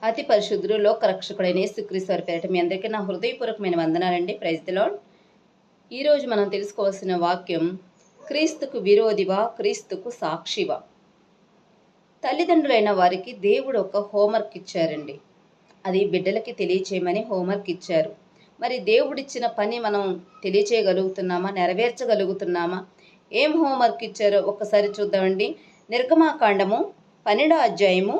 అతి పరిశుద్ధుడు లోకరక్షకుడైన యేసుక్రీస్తు వారి పేరిట మీ అందరికీ నా హృదయపూర్వకమైన వందనాలండి. Praise the Lord. ఈరోజు మనం తెలుసుకోవాల్సిన వాక్యం, క్రీస్తుకు విరోధివా, క్రీస్తుకు సాక్షివా. తల్లిదండ్రులైన వారికి దేవుడు ఒక హోంవర్క్ ఇచ్చారండి. అది బిడ్డలకి తెలియచేయమని హోంవర్క్ ఇచ్చారు. మరి దేవుడిచ్చిన పని మనం తెలియచేయగలుగుతున్నామా, నెరవేర్చగలుగుతున్నామా? ఏం హోంవర్క్ ఇచ్చారో ఒక్కసారి చూద్దామండి. నిర్గమాకాండము 12వ అధ్యాయము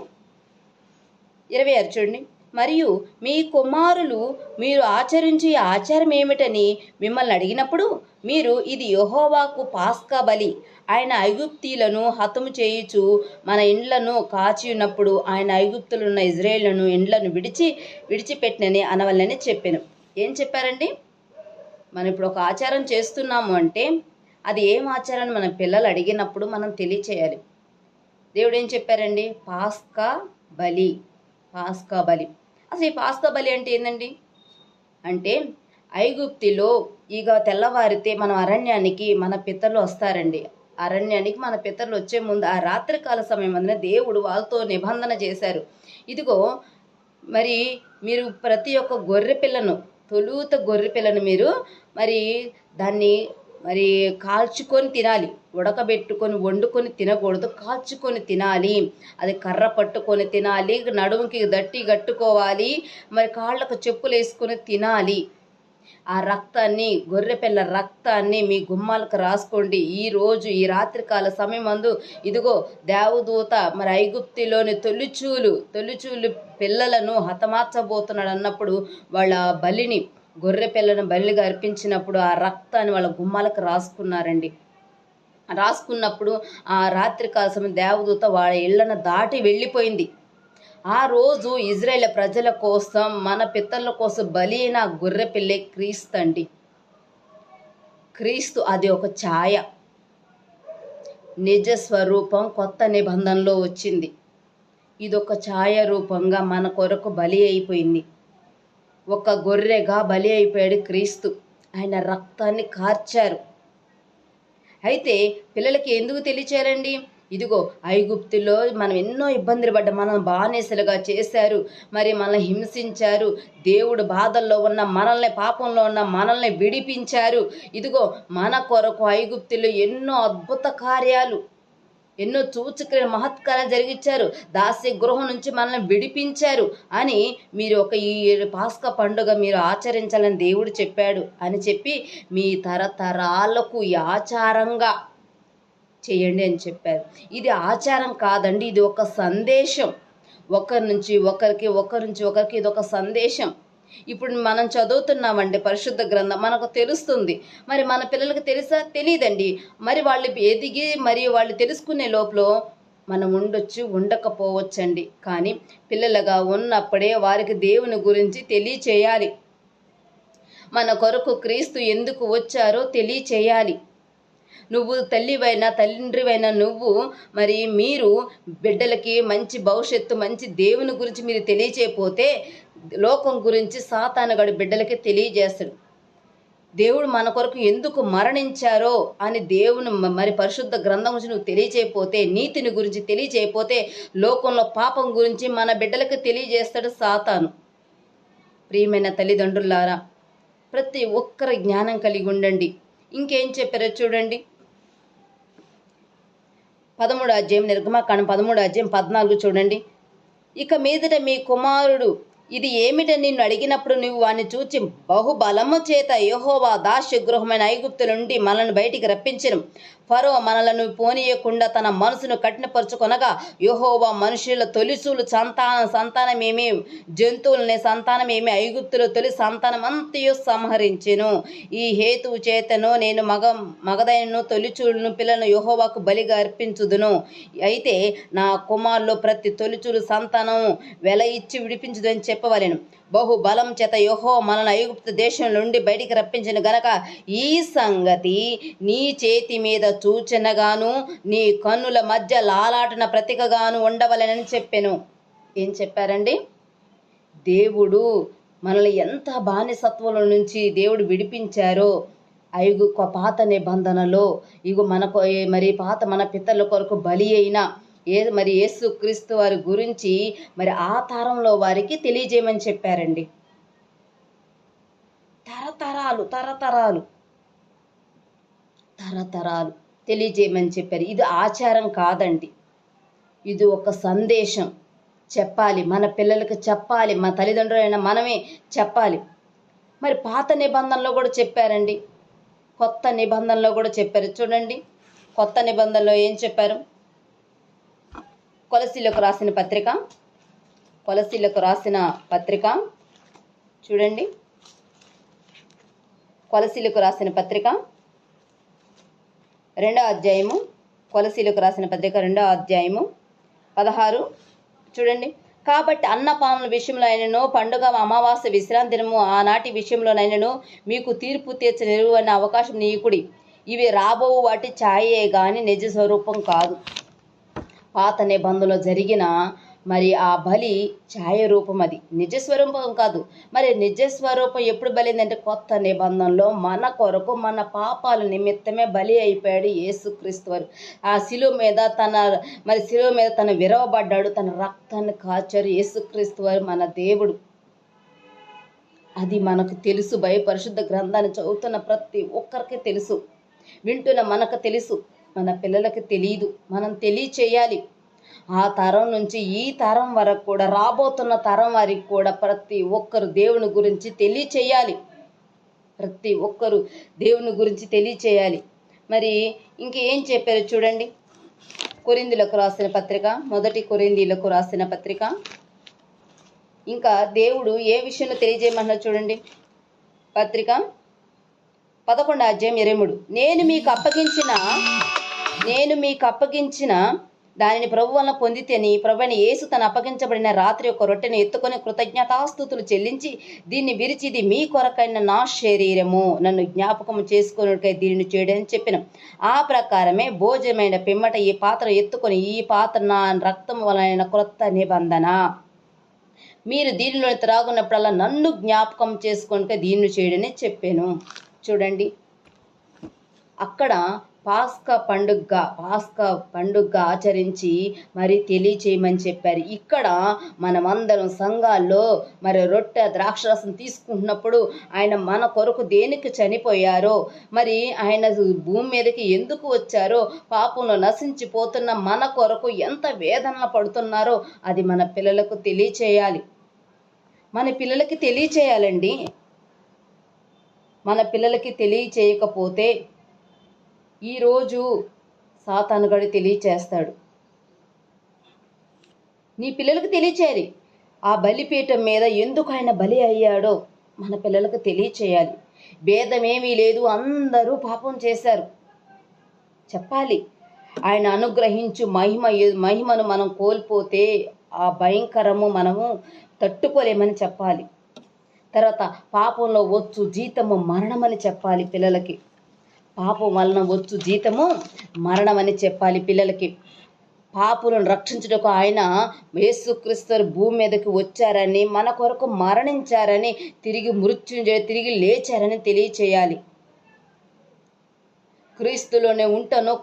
26 చూడండి. మరియు మీ కుమారులు మీరు ఆచరించే ఆచారం ఏమిటని మిమ్మల్ని అడిగినప్పుడు మీరు, ఇది యెహోవాకు పాస్కా బలి, ఆయన ఐగుప్తీయులను హతము చేయుచు మన ఇండ్లను కాచియున్నప్పుడు ఆయన ఐగుప్తులున్న ఇజ్రాయేలును ఇండ్లను విడిచిపెట్టినని అనవలని చెప్పాను. ఏం చెప్పారండి? మనం ఇప్పుడు ఒక ఆచారం చేస్తున్నాము అంటే అది ఏం ఆచారాన్ని మన పిల్లలు అడిగినప్పుడు మనం తెలియచేయాలి. దేవుడు ఏం చెప్పారండి? పాస్కా బలి. పాస్కా బలి. అసలు ఈ పాస్కా బలి అంటే ఏందండి? అంటే ఐగుప్తిలో ఇక తెల్లవారితే మనం అరణ్యానికి మన పితరులు వస్తారండి. అరణ్యానికి మన పితరులు వచ్చే ముందు ఆ రాత్రికాల సమయం అందులో దేవుడు వాళ్ళతో నిబంధన చేశారు. ఇదిగో మరి మీరు ప్రతి ఒక్క గొర్రె పిల్లను, తొలుత గొర్రె పిల్లను మీరు మరి దాన్ని మరి కాల్చుకొని తినాలి. ఉడకబెట్టుకొని వండుకొని తినకూడదు, కాల్చుకొని తినాలి. అది కర్ర పట్టుకొని తినాలి, నడుముకి దట్టి కట్టుకోవాలి, మరి కాళ్ళకు చెప్పులు వేసుకొని తినాలి. ఆ రక్తాన్ని, గొర్రెపిల్ల రక్తాన్ని మీ గుమ్మాలకు రాసుకోండి. ఈ రాత్రికాల సమయమందు ఇదిగో దేవదూత మరి ఐగుప్తిలోని తొలిచూలు పిల్లలను హతమార్చబోతున్నాడు అన్నప్పుడు వాళ్ళ బలిని, గొర్రె పిల్లను బలిగా అర్పించినప్పుడు ఆ రక్తాన్ని వాళ్ళ గుమ్మాలకు రాసుకున్నారండి. రాసుకున్నప్పుడు ఆ రాత్రికాల సమయం దేవదూత వాళ్ళ ఇళ్లను దాటి వెళ్ళిపోయింది. ఆ రోజు ఇజ్రాయేల్ ప్రజల కోసం, మన పితరుల కోసం బలి అయిన గొర్రె పిల్లే క్రీస్తు అండి. క్రీస్తు అది ఒక ఛాయ, నిజ స్వరూపం కొత్త నిబంధనలో వచ్చింది. ఇదొక ఛాయ రూపంగా మన కొరకు బలి అయిపోయింది. ఒక గొర్రెగా బలి అయిపోయాడు క్రీస్తు. ఆయన రక్తాన్ని కార్చారు. అయితే పిల్లలకి ఎందుకు తెలియచేయాలండి? ఇదిగో ఐగుప్తులో మనం ఎన్నో ఇబ్బందులు పడ్డాం, మనం బానిసలుగా చేశారు, మరి మనల్ని హింసించారు. దేవుడు బాధల్లో ఉన్న మనల్ని, పాపంలో ఉన్న మనల్ని విడిపించారు. ఇదిగో మన కొరకు ఐగుప్తులో ఎన్నో అద్భుత కార్యాలు, ఎన్నో సూచక మహత్కార్యాలు జరిగించారు. దాస్య గృహం నుంచి మనల్ని విడిపించారు అని మీరు ఈ పాస్కా పండుగ మీరు ఆచరించాలని దేవుడు చెప్పాడు అని చెప్పి మీ తరతరాలకు ఈ ఆచారంగా చేయండి అని చెప్పారు. ఇది ఆచారం కాదండి, ఇది ఒక సందేశం. ఒకరి నుంచి ఒకరికి ఇది ఒక సందేశం. ఇప్పుడు మనం చదువుతున్నామండి పరిశుద్ధ గ్రంథం, మనకు తెలుస్తుంది. మరి మన పిల్లలకి తెలుసా? తెలియదండి. మరి వాళ్ళు ఎదిగి మరి వాళ్ళు తెలుసుకునే లోపల మనం ఉండొచ్చు, ఉండకపోవచ్చండి. కానీ పిల్లలుగా ఉన్నప్పుడే వారికి దేవుని గురించి తెలియచేయాలి. మన కొరకు క్రీస్తు ఎందుకు వచ్చారో తెలియచేయాలి. నువ్వు తల్లివైనా తండ్రివైనా నువ్వు మరి మీరు బిడ్డలకి మంచి భవిష్యత్తు, మంచి దేవుని గురించి మీరు తెలియచేయకపోతే లోకం గురించి సాతానుగాడు బిడ్డలకి తెలియజేస్తాడు. దేవుడు మన కొరకు ఎందుకు మరణించారో అని దేవుని మరి పరిశుద్ధ గ్రంథం గురించి నువ్వు తెలియచేయకపోతే, నీతిని గురించి తెలియచేయకపోతే లోకంలో పాపం గురించి మన బిడ్డలకి తెలియజేస్తాడు సాతాను. ప్రియమైన తల్లిదండ్రులారా, ప్రతి ఒక్కరి జ్ఞానం కలిగి ఉండండి. ఇంకేం చెప్పారో చూడండి. 13వ అధ్యాయం, నిర్గమాకాండం 13వ అధ్యాయం 14 చూడండి. ఇక మీదట మీ కుమారుడు ఇది ఏమిటని నిన్ను అడిగినప్పుడు నువ్వు వాడిని చూచి, బహుబలము చేత యెహోవా దాస్య గృహమైన ఐగుప్తు నుండి మనల్ని బయటికి రప్పించెను. ఫరో మనలను పోనీయకుండా తన మనసును కఠినపరుచుకొనగా యెహోవా మనుషుల తొలిచూలు సంతానమేమి, జంతువులని సంతానమేమి ఐగుప్తులో తొలి సంతానమంతయు సంహరించెను. ఈ హేతువు చేతను నేను మగదైనను తొలిచూలును పిల్లను యెహోవాకు బలిగా అర్పించుదును. అయితే నా కుమారులు ప్రతి తొలిచూలు సంతానం వెల ఇచ్చి విడిపించుదు అని చెప్పవలెను. బహుబలం చేత యెహోవా మనల్ని ఐగుప్తు దేశం నుండి బయటికి రప్పించిన గనక ఈ సంగతి నీ చేతి మీద సూచనగాను నీ కన్నుల మధ్య లాలాటన ప్రతీకగాను ఉండవలెనని చెప్పెను. ఏం చెప్పారండి? దేవుడు మనల్ని ఎంత బానిసత్వంలో నుంచి దేవుడు విడిపించారో పాత నిబంధనలో ఇగో మనకు మరి మన పితరుల కొరకు బలి అయిన మరి యేసుక్రీస్తు వారి గురించి మరి ఆ తరంలో వారికి తెలియజేయమని చెప్పారండి. తరతరాలు తరతరాలు తరతరాలు తెలియజేయమని చెప్పారు. ఇది ఆచారం కాదండి, ఇది ఒక సందేశం. చెప్పాలి, మన పిల్లలకి చెప్పాలి, మన తల్లిదండ్రులైన మనమే చెప్పాలి. మరి పాత నిబంధనలో కూడా చెప్పారండి, కొత్త నిబంధనలో కూడా చెప్పారు. చూడండి, కొత్త నిబంధనలో ఏం చెప్పారు? కొలసీలకు రాసిన పత్రిక చూడండి. కొలసీలకు రాసిన పత్రిక 2వ అధ్యాయము, కొలసీలకు రాసిన పత్రిక 2వ అధ్యాయము 16 చూడండి. కాబట్టి అన్నపానముల విషయంలో అయినను, పండుగ, అమావాస్య, విశ్రాంతి దినము ఆనాటి విషయంలోనైనను మీకు తీర్పు తీర్చ నిలువని అవకాశం నీకుడి. ఇవి రాబో వాటి ఛాయే గాని నిజ స్వరూపం కాదు. పాత నిబంధనలో జరిగిన మరి ఆ బలి ఛాయ రూపం, అది నిజ స్వరూపం కాదు. మరి నిజ స్వరూపం ఎప్పుడు బలిందంటే కొత్త నిబంధనలో మన కొరకు, మన పాపాల నిమిత్తమే బలి అయిపోయాడు యేసుక్రీస్తు వారు. ఆ శిలువ మీద తన విరవబడ్డాడు, తన రక్తాన్ని కాచారు యేసుక్రీస్తు వారు, మన దేవుడు. అది మనకు తెలుసు. పరిశుద్ధ గ్రంథాన్ని చదువుతున్న ప్రతి ఒక్కరికి తెలుసు, వింటున్న మనకు తెలుసు, మన పిల్లలకి తెలియదు. మనం తెలియచేయాలి. ఆ తరం నుంచి ఈ తరం వరకు కూడా, రాబోతున్న తరం వారికి కూడా ప్రతి ఒక్కరు దేవుని గురించి తెలియచేయాలి. ప్రతి ఒక్కరు దేవుని గురించి తెలియచేయాలి. మరి ఇంకేం చెప్పారు చూడండి. కొరింథీయులకు రాసిన పత్రిక, 1 కొరింథీయులకు రాసిన పత్రిక, ఇంకా దేవుడు ఏ విషయంలో తెలియజేయమన్నారు చూడండి. పత్రిక 11వ అధ్యాయం 23. నేను మీకు అప్పగించిన దానిని ప్రభు వలన పొందితేని, ప్రభువైన యేసు తను అప్పగించబడిన రాత్రి ఒక రొట్టెను ఎత్తుకొని కృతజ్ఞతాస్తుతులు చెల్లించి, దీన్ని విరిచి, ఇది మీ కొరకైన నా శరీరము, నన్ను జ్ఞాపకం చేసుకొనుటకై దీనిని చేయడని చెప్పిన. ఆ ప్రకారమే భోజనమైన పిమ్మట ఈ పాత్ర ఎత్తుకొని, ఈ పాత్ర నా రక్తం వలన క్రొత్త నిబంధన, మీరు దీనిలో త్రాగున్నప్పుడల్లా నన్ను జ్ఞాపకం చేసుకొనుటకై దీనిని చేయడని చెప్పాను. చూడండి, అక్కడ పాస్కా పండుగ ఆచరించి మరి తెలియచేయమని చెప్పారు. ఇక్కడ మనమందరం సంఘాల్లో మరి రొట్టె ద్రాక్షరసం తీసుకుంటున్నప్పుడు ఆయన మన కొరకు దేనికి చనిపోయారో, మరి ఆయన భూమి మీదకి ఎందుకు వచ్చారో, పాపంలో నశించిపోతున్న మన కొరకు ఎంత వేదన పడుతున్నారో అది మన పిల్లలకు తెలియచేయాలి. మన పిల్లలకి తెలియచేయాలండి. మన పిల్లలకి తెలియచేయకపోతే ఈరోజు సాతానుగాడు తెలియచేస్తాడు. నీ పిల్లలకు తెలియచేయాలి. ఆ బలిపీఠం మీద ఎందుకు ఆయన బలి అయ్యాడో మన పిల్లలకు తెలియచేయాలి. భేదమేమీ లేదు, అందరూ పాపం చేశారు చెప్పాలి. ఆయన అనుగ్రహించు మహిమను మనం కోల్పోతే ఆ భయంకరము మనము తట్టుకోలేమని చెప్పాలి. తర్వాత పాపంలో వచ్చు జీతము మరణమని చెప్పాలి పిల్లలకి. పాపం వలన వచ్చు జీతము మరణమని చెప్పాలి పిల్లలకి. పాపులను రక్షించుటకు ఆయన యేసుక్రీస్తు భూమి మీదకి వచ్చారని, మన కొరకు మరణించారని, తిరిగి లేచారని తెలియచేయాలి. క్రీస్తులోనే ఉంటానో,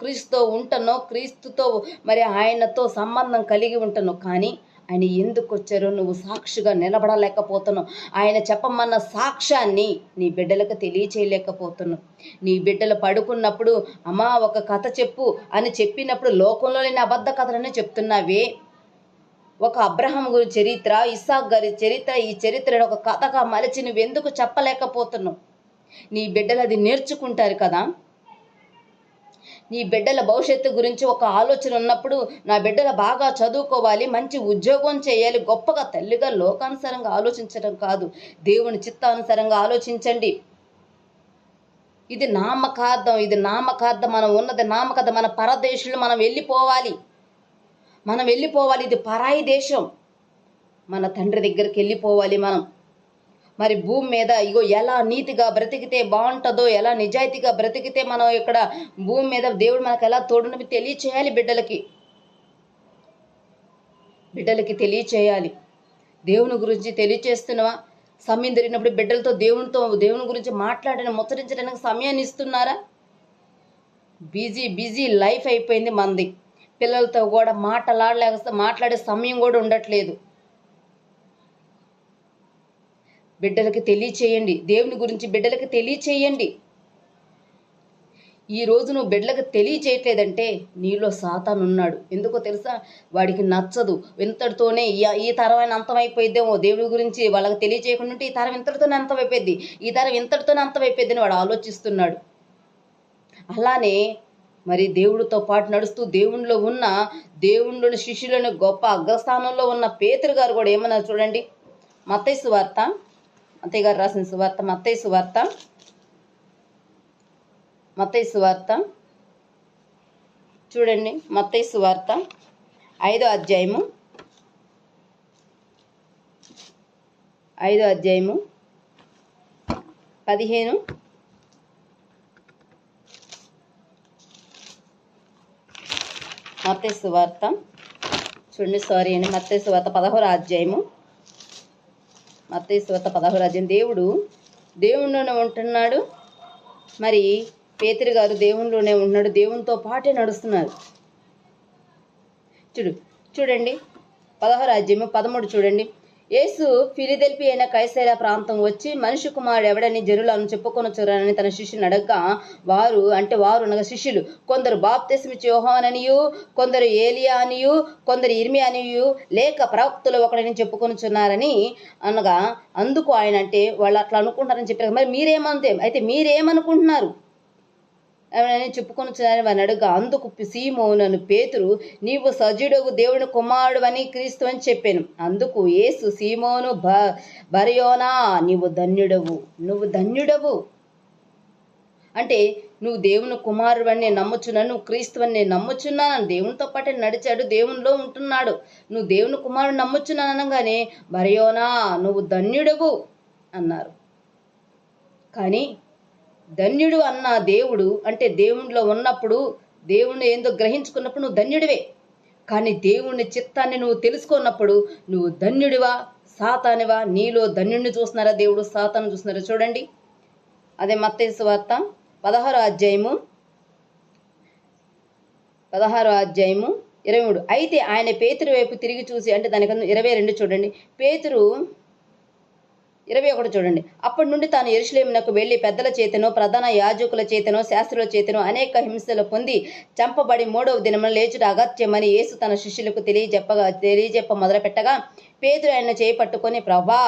క్రీస్తుతో మరి ఆయనతో సంబంధం కలిగి ఉంటాను, కానీ ఆయన ఎందుకు వచ్చారో నువ్వు సాక్షిగా నిలబడలేకపోతున్నావు. ఆయన చెప్పమన్న సాక్ష్యాన్ని నీ బిడ్డలకు తెలియచేయలేకపోతున్నావు. నీ బిడ్డలు పడుకున్నప్పుడు అమ్మా ఒక కథ చెప్పు అని చెప్పినప్పుడు లోకంలో లేని అబద్ధ కథలని చెప్తున్నావే. ఒక అబ్రహాం గురి చరిత్ర, ఇస్సాక్ గారి చరిత్ర, ఈ చరిత్రను ఒక కథగా మలిచి నువ్వెందుకు చెప్పలేకపోతున్నావు? నీ బిడ్డలు అది నేర్చుకుంటారు కదా. నీ బిడ్డల భవిష్యత్తు గురించి ఒక ఆలోచన ఉన్నప్పుడు, నా బిడ్డలు బాగా చదువుకోవాలి, మంచి ఉద్యోగం చేయాలి, గొప్పగా తల్లిగా లోకానుసారంగా ఆలోచించడం కాదు, దేవుని చిత్తానుసారంగా ఆలోచించండి. ఇది నామకార్థం, మనం ఉన్నది నామకార్థం. మన పరదేశంలో మనం వెళ్ళిపోవాలి. ఇది పరాయి దేశం. మన తండ్రి దగ్గరికి వెళ్ళిపోవాలి మనం. మరి భూమి మీద ఎలా నీతిగా బ్రతికితే బాగుంటుందో, ఎలా నిజాయితీగా బ్రతికితే మనం ఇక్కడ భూమి మీద దేవుడు మనకు ఎలా తోడుని తెలియచేయాలి. బిడ్డలకి తెలియచేయాలి. దేవుని గురించి తెలియచేస్తున్నావా? సమయం దొరికినప్పుడు బిడ్డలతో దేవుని గురించి ముచ్చరించడానికి సమయాన్ని ఇస్తున్నారా? బిజీ లైఫ్ అయిపోయింది మంది. పిల్లలతో కూడా మాట్లాడే సమయం కూడా ఉండట్లేదు. బిడ్డలకి తెలియచేయండి, దేవుని గురించి బిడ్డలకి తెలియచేయండి. ఈ రోజు నువ్వు బిడ్డలకు తెలియచేయట్లేదంటే నీలో సాతాను ఉన్నాడు. ఎందుకో తెలుసా? వాడికి నచ్చదు. ఇంతటితోనే ఈ తరం అంతమైపోయిద్దేమో, దేవుడి గురించి వాళ్ళకి తెలియచేయకుండా ఉంటే ఈ తరం ఇంతటితోనే అంతమైపోయింది, ఈ తరం ఇంతటితోనే అంతమైపోయింది అని వాడు ఆలోచిస్తున్నాడు. అలానే మరి దేవుడితో పాటు నడుస్తూ దేవునిలోని శిష్యులను గొప్ప అగ్రస్థానంలో ఉన్న పేతురు గారు కూడా ఏమన్నారు చూడండి. మత్తయి సువార్త, మత్తయి గారు రాసిన సువార్త, మత్తయి సువార్త చూడండి. మత్తయి సువార్త 5వ అధ్యాయము 15 మత్తయి సువార్త చూడండి. మత్తయి సువార్త 16వ అధ్యాయము. మత్తయి సువార్త 16వ అధ్యాయం. దేవుడిలోనే ఉంటున్నాడు. మరి పేతురు గారు దేవునిలోనే ఉంటున్నాడు, దేవునితో పాటే నడుస్తున్నారు. చూడండి 16వ అధ్యాయము 13 చూడండి. యేసు ఫిలదెల్ఫీ అయిన కైసరయ ప్రాంతం వచ్చి మనిషి కుమారుడు ఎవడని జనులను చెప్పుకొనొచ్చురని తన శిష్యుని అడగగా వారు అనగా శిష్యులు కొందరు బాప్తిస్మిచ్చు యోహాననియు, కొందరు ఏలియా అనియు, కొందరు ఇర్మియా అనియు, లేక ప్రవక్తలు ఒకడని చెప్పుకొనుచున్నారని అనగా, అందుకు ఆయన అంటే వాళ్ళు అట్లా అనుకుంటారని చెప్పారు. మరి మీరేమనుకుంటున్నారు అని చెప్పుకొని వారిని అడుగా, అందుకు సీమోను పేతురు, నీవు సజీవుడగు దేవుని కుమారుడు అని క్రీస్తు అని చెప్పాను. అందుకు యేసు, సీమోను బరయోనా, నువ్వు ధన్యుడవు. అంటే నువ్వు దేవుని కుమారుడు అని నేను నమ్ముచున్నాను, నువ్వు క్రీస్తు అని నేను నమ్ముచున్నాను. దేవునితో పాటే నడిచాడు, దేవునిలో ఉంటున్నాడు. నువ్వు దేవుని కుమారుడు నమ్ముచున్నాను అనగానే బరయోనా, నువ్వు ధన్యుడవు అన్నారు. కానీ ధన్యుడు అన్న దేవుడు అంటే దేవునిలో ఉన్నప్పుడు, దేవుణ్ణి ఏందో గ్రహించుకున్నప్పుడు నువ్వు ధన్యుడివే. కానీ దేవుని చిత్తాన్ని నువ్వు తెలుసుకున్నప్పుడు నువ్వు ధన్యుడివా సాతానివా? నీలో ధన్యుడిని చూస్తున్నారా, దేవుడు సాతాను చూస్తున్నారా? చూడండి, అదే మత్తయి సువార్త 16వ అధ్యాయము 23. అయితే ఆయన పేతురు వైపు తిరిగి చూసి, అంటే దానికన్నా 22 చూడండి. పేతురు 21 చూడండి. అప్పటి నుండి తాను యెరూషలేమునకు వెళ్ళి పెద్దల చేతనో ప్రధాన యాజకుల చేతనో శాస్త్రుల చేతనో అనేక హింసలు పొంది చంపబడి 3వ దినమున లేచుట అగత్యమని యేసు తన శిష్యులకు తెలియజెప్ప మొదలుపెట్టగా పేతురు ఆయన చేపట్టుకొని, ప్రభా,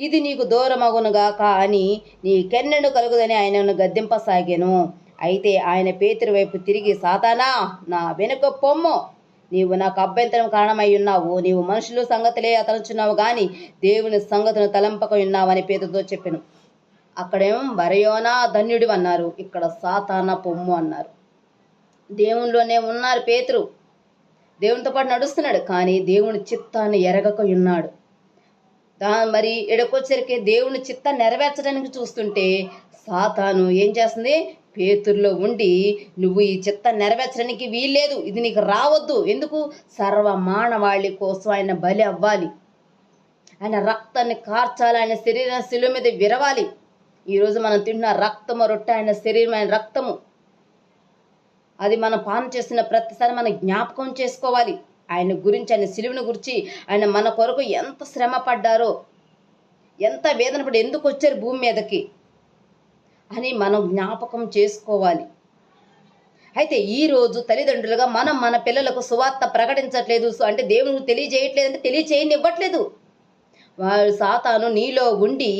ఇది నీకు దూరమగునుగాక అని నీకెన్నెను కలుగుదని ఆయనను గద్దింపసాగాను. అయితే ఆయన పేతురు వైపు తిరిగి, సాతానా, నా వెనుక పొమ్ము, నీవు నాకు అభ్యంతరం కారణమై ఉన్నావు. నీవు మనుషుల సంగతులే అతనుచున్నావు గాని దేవుని సంగతులను తలంపక ఉన్నావని పేతురుతో చెప్పాను. అక్కడేమో బరయోనా ధన్యుడి అన్నారు, ఇక్కడ సాతానా పొమ్ము అన్నారు. దేవునిలోనే ఉన్నారు పేతురు, దేవునితో పాటు నడుస్తున్నాడు, కానీ దేవుని చిత్తాన్ని ఎరగక ఉన్నాడు. మరి ఎడకొచ్చరికి దేవుని చిత్తాన్ని నెరవేర్చడానికి చూస్తుంటే సాతాను ఏం చేస్తుంది? పేతురులో ఉండి, నువ్వు ఈ చిత్తాన్ని నెరవేర్చడానికి వీల్లేదు, ఇది నీకు రావద్దు. ఎందుకు? సర్వ మానవాళి కోసం ఆయన బలి అవ్వాలి, ఆయన రక్తాన్ని కార్చాలి, ఆయన శరీరం శిలువ మీద విరవాలి. ఈరోజు మనం తింటున్న రక్తము రొట్టె ఆయన శరీరం, ఆయన రక్తము. అది మనం పానం చేస్తున్న ప్రతిసారి మనం జ్ఞాపకం చేసుకోవాలి ఆయన గురించి, ఆయన శిలువను గురించి. ఆయన మన కొరకు ఎంత శ్రమ పడ్డారో, ఎంత వేదన పడి ఎందుకు వచ్చారు భూమి మీదకి అని మనం జ్ఞాపకం చేసుకోవాలి. అయితే ఈరోజు తల్లిదండ్రులుగా మనం మన పిల్లలకు సువార్త ప్రకటించట్లేదు, అంటే దేవుని తెలియజేయట్లేదు, అంటే తెలియచేయనివ్వట్లేదు. వాడు సాతాను నీలో ఉండి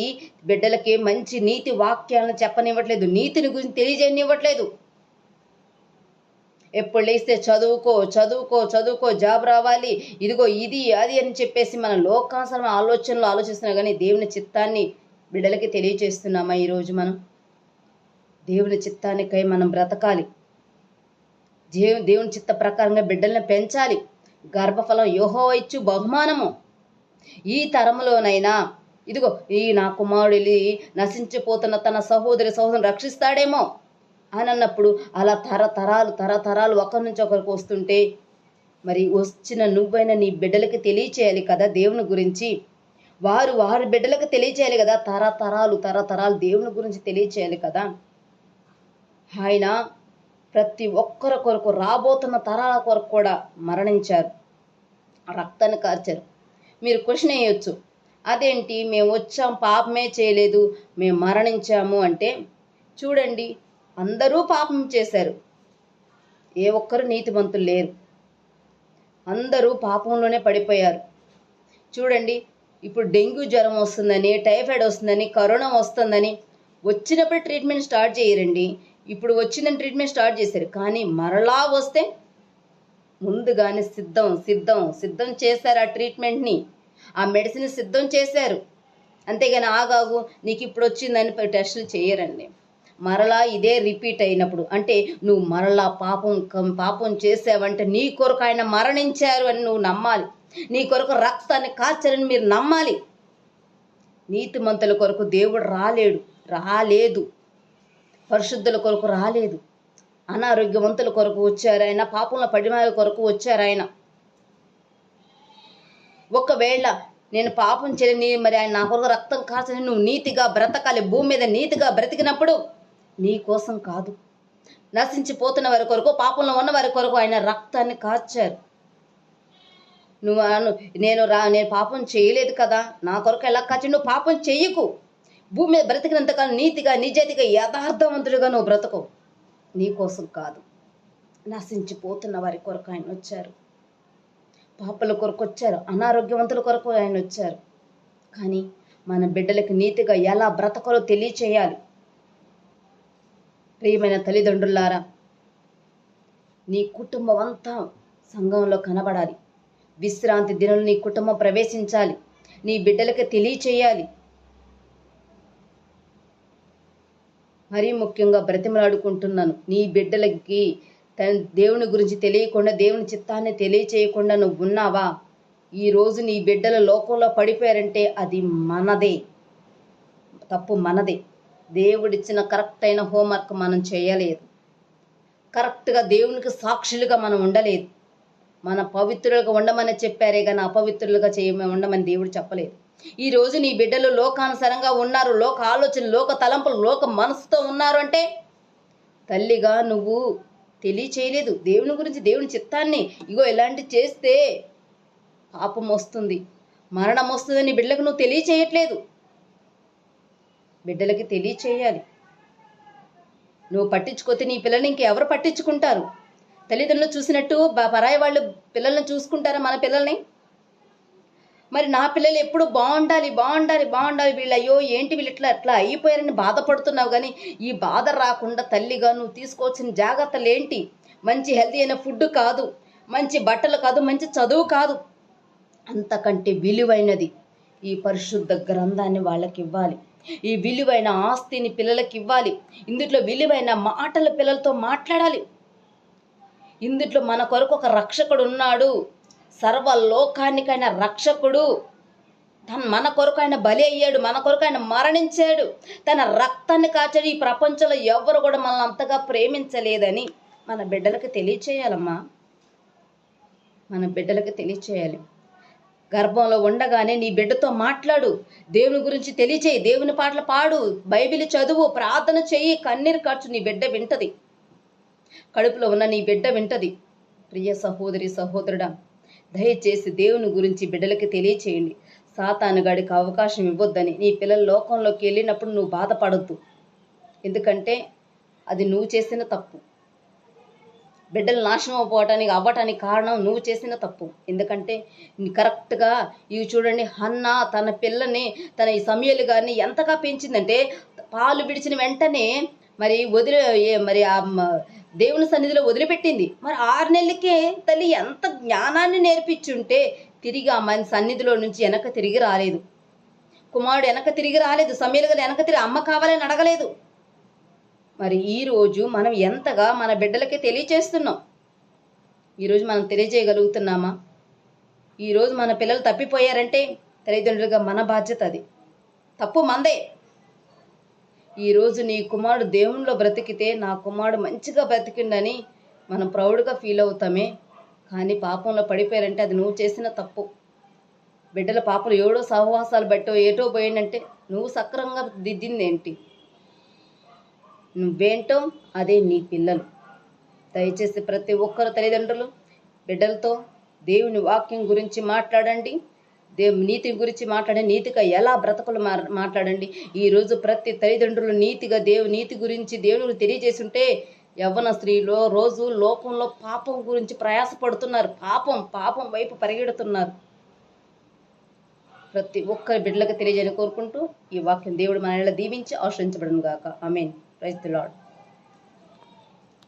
బిడ్డలకి మంచి నీతి వాక్యాలను చెప్పనివ్వట్లేదు, నీతిని గురించి తెలియజేయనివ్వట్లేదు. ఎప్పుడు లేస్తే చదువుకో చదువుకో చదువుకో, జాబ్ రావాలి, ఇదిగో ఇది అది అని చెప్పేసి మన లోకానుసారం ఆలోచనలు ఆలోచిస్తున్నాం. కానీ దేవుని చిత్తాన్ని బిడ్డలకి తెలియజేస్తున్నామా? ఈరోజు మనం దేవుని చిత్తానికై మనం బ్రతకాలి, దేవుని చిత్త ప్రకారంగా బిడ్డల్ని పెంచాలి. గర్భఫలం యెహోవా ఇచ్చు బహుమానము. ఈ తరములోనైనా ఇదిగో ఈ నా కుమారుడు వెళ్ళి నశించిపోతున్న తన సహోదరుని రక్షిస్తాడేమో అని అన్నప్పుడు అలా తరతరాలు ఒకరి నుంచి ఒకరికి వస్తుంటే, మరి వచ్చిన నువ్వైనా నీ బిడ్డలకి తెలియచేయాలి కదా దేవుని గురించి. వారి బిడ్డలకు తెలియచేయాలి కదా, తరతరాలు దేవుని గురించి తెలియచేయాలి కదా. ఆయన ప్రతి ఒక్కరి కొరకు, రాబోతున్న తరాల కొరకు కూడా మరణించారు, రక్తాన్ని కార్చారు. మీరు క్వశ్చన్ వేయొచ్చు, అదేంటి మేము వచ్చాం పాపమే చేయలేదు మేము మరణించాము అంటే, చూడండి అందరూ పాపం చేశారు, ఏ ఒక్కరు నీతిమంతులు లేరు, అందరూ పాపంలోనే పడిపోయారు. చూడండి ఇప్పుడు డెంగ్యూ జ్వరం వస్తుందని, టైఫాయిడ్ వస్తుందని, కరోనా వస్తుందని వచ్చినప్పుడు ట్రీట్మెంట్ స్టార్ట్ చేయరండి. ఇప్పుడు వచ్చిందని ట్రీట్మెంట్ స్టార్ట్ చేశారు, కానీ మరలా వస్తే ముందుగానే సిద్ధం చేశారు. ఆ ట్రీట్మెంట్ని, ఆ మెడిసిన్ సిద్ధం చేశారు. అంతేగాని ఆగాగు నీకు ఇప్పుడు వచ్చిందని టెస్టులు చేయరండి. మరలా ఇదే రిపీట్ అయినప్పుడు, అంటే నువ్వు మరలా పాపం చేసావంటే నీ కొరకు ఆయన మరణించారు అని నువ్వు నమ్మాలి, నీ కొరకు రక్తాన్ని కార్చారని మీరు నమ్మాలి. నీతిమంతుల కొరకు దేవుడు రాలేదు, పరిశుద్ధుల కొరకు రాలేదు, అనారోగ్యవంతుల కొరకు వచ్చారు ఆయన, పాపంలో పడిన కొరకు వచ్చారు ఆయన. ఒకవేళ నేను పాపం చేయని మరి ఆయన నా కొరకు రక్తం కార్చని నువ్వు నీతిగా బ్రతకాలి, భూమి మీద నీతిగా బ్రతికినప్పుడు నీ కోసం కాదు, నశించిపోతున్న వారి కొరకు, పాపంలో ఉన్న వారి కొరకు ఆయన రక్తాన్ని కార్చారు. నేను పాపం చేయలేదు కదా, నా కొరకు ఎలా కార్చి, నువ్వు పాపం చెయ్యకు, భూమి మీద బ్రతికినంతకాలం నీతిగా నిజాయితీగా యథార్థవంతుడిగా నువ్వు బ్రతకు. నీ కోసం కాదు, నశించిపోతున్న వారి కొరకు ఆయన వచ్చారు, పాపల కొరకు వచ్చారు, అనారోగ్యవంతుల కొరకు ఆయన వచ్చారు. కానీ మన బిడ్డలకు నీతిగా ఎలా బ్రతకాలో తెలియచేయాలి. ప్రియమైన తల్లిదండ్రులారా, నీ కుటుంబం అంతా సంఘంలో కనబడాలి, విశ్రాంతి దినంలో నీ కుటుంబం ప్రవేశించాలి, నీ బిడ్డలకు తెలియచేయాలి. మరీ ముఖ్యంగా బ్రతిమలాడుకుంటున్నాను, నీ బిడ్డలకి దేవుని గురించి తెలియకుండా, దేవుని చిత్తాన్ని తెలియచేయకుండా నువ్వు ఉన్నావా? ఈరోజు నీ బిడ్డల లోకంలో పడిపోయారంటే అది మనదే తప్పు, మనదే. దేవుడిచ్చిన కరెక్ట్ అయిన హోంవర్క్ మనం చేయలేదు, కరెక్ట్గా దేవునికి సాక్షులుగా మనం ఉండలేదు. మన పవిత్రులుగా ఉండమని చెప్పారే కానీ అపవిత్రులుగా ఉండమని దేవుడు చెప్పలేదు. ఈరోజు నీ బిడ్డలు లోకానుసారంగా ఉన్నారు, లోక ఆలోచన, లోక తలంపులు, లోక మనసుతో ఉన్నారు అంటే తల్లిగా నువ్వు తెలియచేయలేదు దేవుని గురించి, దేవుని చిత్తాన్ని. ఇగో ఇలాంటి చేస్తే పాపం వస్తుంది, మరణం వస్తుందని నీ బిడ్డలకు నువ్వు తెలియచేయట్లేదు. బిడ్డలకి తెలియచేయాలి. నువ్వు పట్టించుకోతే నీ పిల్లల్ని ఇంకెవరు పట్టించుకుంటారు? తల్లిదండ్రులు చూసినట్టు పరాయి వాళ్ళు పిల్లల్ని చూసుకుంటారా మన పిల్లల్ని? మరి నా పిల్లలు ఎప్పుడు బాగుండాలి, వీళ్ళు అయ్యో ఏంటి వీళ్ళు ఎట్లా అయిపోయారని బాధపడుతున్నావు. కానీ ఈ బాధ రాకుండా తల్లిగా నువ్వు తీసుకోవాల్సిన జాగ్రత్తలు ఏంటి? మంచి హెల్తీ అయిన ఫుడ్ కాదు, మంచి బట్టలు కాదు, మంచి చదువు కాదు, అంతకంటే విలువైనది ఈ పరిశుద్ధ గ్రంథాన్ని వాళ్ళకి ఇవ్వాలి, ఈ విలువైన ఆస్తిని పిల్లలకి ఇవ్వాలి, ఇందులో విలువైన మాటలు పిల్లలతో మాట్లాడాలి. ఇందులో మన కొరకు ఒక రక్షకుడు ఉన్నాడు, సర్వలోకానికైన రక్షకుడు, మన కొరకు ఆయన బలి అయ్యాడు, మన కొరకు ఆయన మరణించాడు, తన రక్తాన్ని కాచాడు. ఈ ప్రపంచంలో ఎవరు కూడా మనల్ని అంతగా ప్రేమించలేదని మన బిడ్డలకు తెలియచేయాలమ్మా, మన బిడ్డలకు తెలియచేయాలి. గర్భంలో ఉండగానే నీ బిడ్డతో మాట్లాడు, దేవుని గురించి తెలియచేయి, దేవుని పాటలు పాడు, బైబిల్ చదువు, ప్రార్థన చెయ్యి, కన్నీరు ఖర్చు, నీ బిడ్డ వింటది, కడుపులో ఉన్న నీ బిడ్డ వింటది. ప్రియ సహోదరి సహోదరుడా, దయచేసి దేవుని గురించి బిడ్డలకి తెలియచేయండి. సాతానుగాడికి అవకాశం ఇవ్వొద్దని. నీ పిల్లల లోకంలోకి వెళ్ళినప్పుడు నువ్వు బాధపడొద్దు, ఎందుకంటే అది నువ్వు చేసిన తప్పు. బిడ్డలు నాశనం అవ్వటానికి కారణం నువ్వు చేసిన తప్పు. ఎందుకంటే కరెక్ట్గా ఇవి చూడండి, హన్నా తన పిల్లని, తన ఈ సమయలు గారిని ఎంతగా పెంచిందంటే, పాలు విడిచిన వెంటనే మరి ఆ దేవుని సన్నిధిలో వదిలిపెట్టింది. మరి 6 నెలలకే తల్లి ఎంత జ్ఞానాన్ని నేర్పించుంటే తిరిగి ఆ మన సన్నిధిలో నుంచి వెనక తిరిగి రాలేదు. కుమారుడు వెనక తిరిగి రాలేదు, సమయలు గారు వెనక తిరిగి అమ్మ కావాలని అడగలేదు. మరి ఈరోజు మనం ఎంతగా మన బిడ్డలకి తెలియచేస్తున్నాం? ఈరోజు మనం తెలియజేయగలుగుతున్నామా? ఈరోజు మన పిల్లలు తప్పిపోయారంటే తల్లిదండ్రులుగా మన బాధ్యత, అది తప్పు మందే. ఈరోజు నీ కుమారుడు దేవునిలో బ్రతికితే, నా కుమారుడు మంచిగా బ్రతికిండని మనం ప్రౌడ్గా ఫీల్ అవుతామే. కానీ పాపంలో పడిపోయారంటే అది నువ్వు చేసిన తప్పు. బిడ్డల పాపలు ఏడో సహవాసాలు బట్టో ఏటో పోయిందంటే నువ్వు సక్రంగా దిద్దిందేంటి? నువ్వేంటో అదే నీ పిల్లలు. దయచేసి ప్రతి ఒక్కరు తల్లిదండ్రులు బిడ్డలతో దేవుని వాక్యం గురించి మాట్లాడండి. నీతి గురించి మాట్లాడండి. నీతిగా ఎలా బ్రతకలు మాట్లాడండి. ఈరోజు ప్రతి తల్లిదండ్రులు నీతిగా నీతి గురించి దేవునికి తెలియజేసి ఉంటే యవ్వన స్త్రీలో రోజు లోకంలో పాపం గురించి ప్రయాసపడుతున్నారు. పాపం వైపు పరిగెడుతున్నారు. ప్రతి ఒక్కరి బిడ్డలకు తెలియజేయని కోరుకుంటూ ఈ వాక్యం దేవుడు మనల్ని దీవించి ఆశ్రయించబడును గాక. ఆమేన్. Praise the lord.